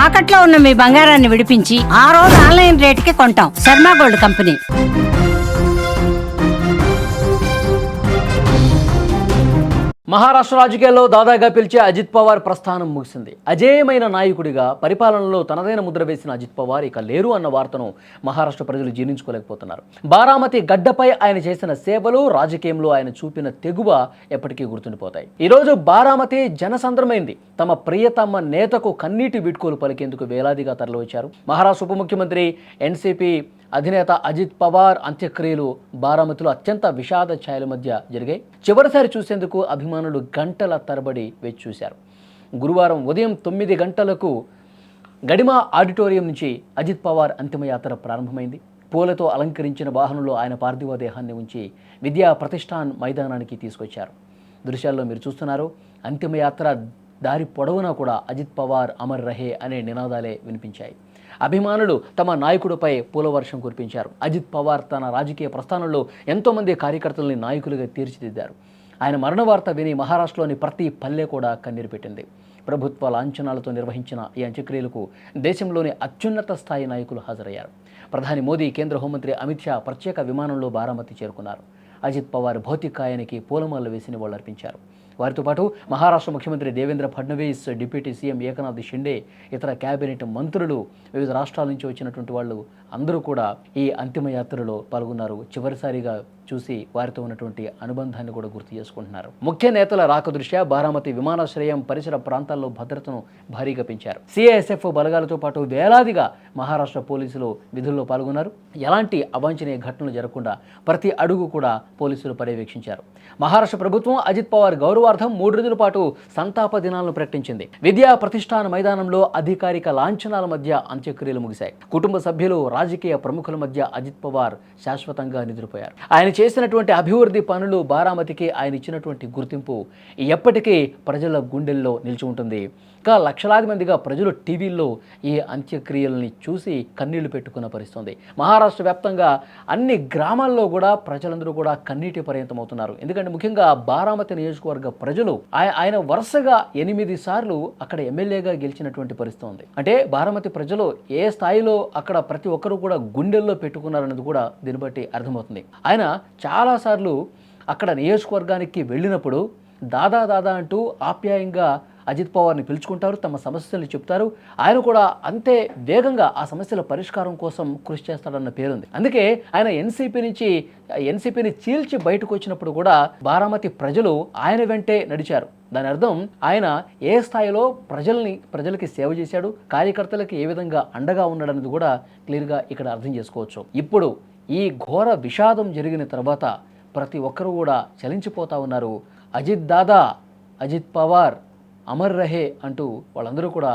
తాకట్లో ఉన్న మీ బంగారాన్ని విడిపించి ఆ రోజు ఆన్లైన్ రేటుకి కొంటాం. Sharma gold company. మహారాష్ట్ర రాజకీయాల్లో దాదాగా పిలిచే అజిత్ పవార్ ప్రస్థానం ముగిసింది. అజేయమైన నాయకుడిగా పరిపాలనలో తనదైన ముద్ర వేసిన అజిత్ పవార్ ఇక లేరు అన్న వార్తను మహారాష్ట్ర ప్రజలు జీర్ణించుకోలేకపోతున్నారు. బారామతి గడ్డపై ఆయన చేసిన సేవలు, రాజకీయంలో ఆయన చూపిన తెగువ ఎప్పటికీ గుర్తుండిపోతాయి. ఈరోజు బారామతి జనసంద్రమైంది. తమ ప్రియతమ నేతకు కన్నీటి వీడ్కోలు పలికేందుకు వేలాదిగా తరలివచ్చారు. మహారాష్ట్ర ఉప ముఖ్యమంత్రి ఎన్సీపీ అధినేత అజిత్ పవార్ అంత్యక్రియలు బారామతిలో అత్యంత విషాద ఛాయల మధ్య జరిగాయి. చివరిసారి చూసేందుకు అభిమానులు గంటల తరబడి వేచి చూశారు. గురువారం ఉదయం 9 గంటలకు గడిమా ఆడిటోరియం నుంచి అజిత్ పవార్ అంతిమయాత్ర ప్రారంభమైంది. పూలతో అలంకరించిన వాహనంలో ఆయన పార్థివ దేహాన్ని ఉంచి విద్యా ప్రతిష్టాన్ మైదానానికి తీసుకొచ్చారు. దృశ్యాల్లో మీరు చూస్తున్నారు. అంతిమయాత్ర దారి పొడవునా కూడా అజిత్ పవార్ అమర్ రహే అనే నినాదాలే వినిపించాయి. అభిమానులు తమ నాయకుడిపై పూలవర్షం కురిపించారు. అజిత్ పవార్ తన రాజకీయ ప్రస్థానంలో ఎంతోమంది కార్యకర్తలని నాయకులుగా తీర్చిదిద్దారు. ఆయన మరణ వార్త విని మహారాష్ట్రలోని ప్రతి పల్లె కూడా కన్నీరు పెట్టింది. ప్రభుత్వ లాంఛనాలతో నిర్వహించిన ఈ అంత్యక్రియలకు దేశంలోని అత్యున్నత స్థాయి నాయకులు హాజరయ్యారు. ప్రధాని మోదీ, కేంద్ర హోంమంత్రి అమిత్ షా ప్రత్యేక విమానంలో బారామతి చేరుకున్నారు. అజిత్ పవార్ భౌతికాయానికి పూలమాలలు వేసి నివాళులర్పించారు. వారితో పాటు మహారాష్ట్ర ముఖ్యమంత్రి దేవేంద్ర ఫడ్నవీస్, డిప్యూటీ సీఎం ఏకనాథ్ షిండే, ఇతర కేబినెట్ మంత్రులు, వివిధ రాష్ట్రాల నుంచి వచ్చినటువంటి వాళ్ళు అందరూ కూడా ఈ అంతిమయాత్రలో పాల్గొన్నారు. చివరిసారిగా చూసి వారితో ఉన్నటువంటి అనుబంధాన్ని కూడా గుర్తు చేసుకుంటున్నారు. ముఖ్య నేతల రాక దృష్ట్యా బారామతి విమానాశ్రయం పరిసర ప్రాంతాల్లో భద్రతను భారీగా పెంచారు. సిఐఎస్ఎఫ్ బలగాలతో పాటు వేలాదిగా మహారాష్ట్ర పోలీసులు విధుల్లో పాల్గొన్నారు. ఎలాంటి అవాంఛనీయ ఘటనలు జరగకుండా ప్రతి అడుగు కూడా పోలీసులు పర్యవేక్షించారు. మహారాష్ట్ర ప్రభుత్వం అజిత్ పవార్ గౌరవార్థం 3 రోజుల పాటు సంతాప దినాలను ప్రకటించింది. విద్యా ప్రతిష్టాన మైదానంలో అధికారిక లాంఛనాల మధ్య అంత్యక్రియలు ముగిశాయి. కుటుంబ సభ్యులు, రాజకీయ ప్రముఖుల మధ్య అజిత్ పవార్ శాశ్వతంగా నిద్రపోయారు. ఆయన చేసినటువంటి అభివృద్ధి పనులు, బారామతికి ఆయన ఇచ్చినటువంటి గుర్తింపు ఎప్పటికీ ప్రజల గుండెల్లో నిలిచి ఉంటుంది. ఇంకా లక్షలాది మందిగా ప్రజలు టీవీల్లో ఈ అంత్యక్రియల్ని చూసి కన్నీళ్లు పెట్టుకున్న పరిస్థితుంది. మహారాష్ట్ర వ్యాప్తంగా అన్ని గ్రామాల్లో కూడా ప్రజలందరూ కూడా కన్నీటి పర్యంతమవుతున్నారు. ఎందుకంటే ముఖ్యంగా బారామతి నియోజకవర్గ ప్రజలు ఆయన వరుసగా 8 సార్లు అక్కడ ఎమ్మెల్యేగా గెలిచినటువంటి పరిస్థితి ఉంది. అంటే బారామతి ప్రజలు ఏ స్థాయిలో అక్కడ ప్రతి ఒక్కరూ కూడా గుండెల్లో పెట్టుకున్నారన్నది కూడా దీన్ని బట్టి అర్థమవుతుంది. ఆయన చాలాసార్లు అక్కడ నియోజకవర్గానికి వెళ్ళినప్పుడు దాదా దాదా అంటూ ఆప్యాయంగా అజిత్ పవార్ని పిలుచుకుంటారు, తమ సమస్యలు చెప్తారు. ఆయన కూడా అంతే వేగంగా ఆ సమస్యల పరిష్కారం కోసం కృషి చేస్తాడన్న పేరుంది. అందుకే ఆయన ఎన్సీపీని చీల్చి బయటకు వచ్చినప్పుడు కూడా బారామతి ప్రజలు ఆయన వెంటే నడిచారు. దాని అర్థం ఆయన ఏ స్థాయిలో ప్రజలకి సేవ చేశాడు, కార్యకర్తలకి ఏ విధంగా అండగా ఉన్నాడన్నది కూడా క్లియర్గా ఇక్కడ అర్థం చేసుకోవచ్చు. ఇప్పుడు ఈ ఘోర విషాదం జరిగిన తర్వాత ప్రతి ఒక్కరూ కూడా చలించిపోతా ఉన్నారు. అజిత్ దాదా, అజిత్ పవార్ అమర్ రహే అంటూ వాళ్ళందరూ కూడా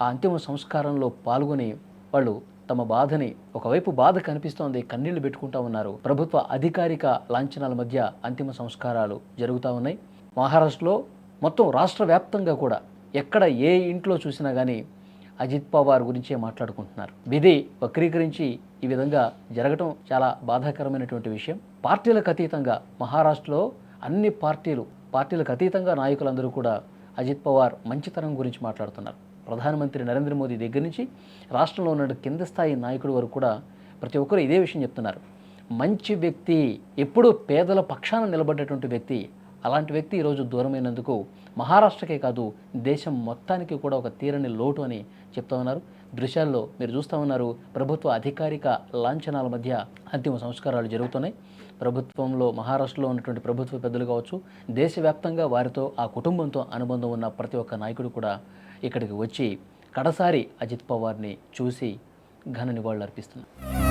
ఆ అంతిమ సంస్కారంలో పాల్గొని వాళ్ళు తమ బాధని, ఒకవైపు బాధ కనిపిస్తోంది, కన్నీళ్లు పెట్టుకుంటూ ఉన్నారు. ప్రభుత్వ అధికారిక లాంఛనాల మధ్య అంతిమ సంస్కారాలు జరుగుతూ ఉన్నాయి. మహారాష్ట్రలో మొత్తం రాష్ట్ర వ్యాప్తంగా కూడా ఎక్కడ ఏ ఇంట్లో చూసినా కానీ అజిత్ పవార్ గురించే మాట్లాడుకుంటున్నారు. విధి వక్రీకరించి ఈ విధంగా జరగటం చాలా బాధాకరమైనటువంటి విషయం. పార్టీలకు అతీతంగా మహారాష్ట్రలో అన్ని పార్టీలకు అతీతంగా నాయకులందరూ కూడా అజిత్ పవార్ మంచితనం గురించి మాట్లాడుతున్నారు. ప్రధానమంత్రి నరేంద్ర మోదీ దగ్గర నుంచి రాష్ట్రంలో ఉన్న కింద స్థాయి నాయకుడి వరకు కూడా ప్రతి ఒక్కరు ఇదే విషయం చెప్తున్నారు. మంచి వ్యక్తి, ఎప్పుడూ పేదల పక్షాన నిలబడ్డటువంటి వ్యక్తి, అలాంటి వ్యక్తి ఈరోజు దూరమైనందుకు మహారాష్ట్రకే కాదు దేశం మొత్తానికి కూడా ఒక తీరని లోటు అని చెప్తా ఉన్నారు. దృశ్యాల్లో మీరు చూస్తూ ఉన్నారు. ప్రభుత్వ అధికారిక లాంఛనాల మధ్య అంతిమ సంస్కారాలు జరుగుతున్నాయి. ప్రభుత్వంలో మహారాష్ట్రలో ఉన్నటువంటి ప్రభుత్వ పెద్దలు కావచ్చు, దేశవ్యాప్తంగా వారితో ఆ కుటుంబంతో అనుబంధం ఉన్న ప్రతి ఒక్క నాయకుడు కూడా ఇక్కడికి వచ్చి కడసారి అజిత్ పవార్ని చూసి ఘన నివాళులు అర్పిస్తున్నారు.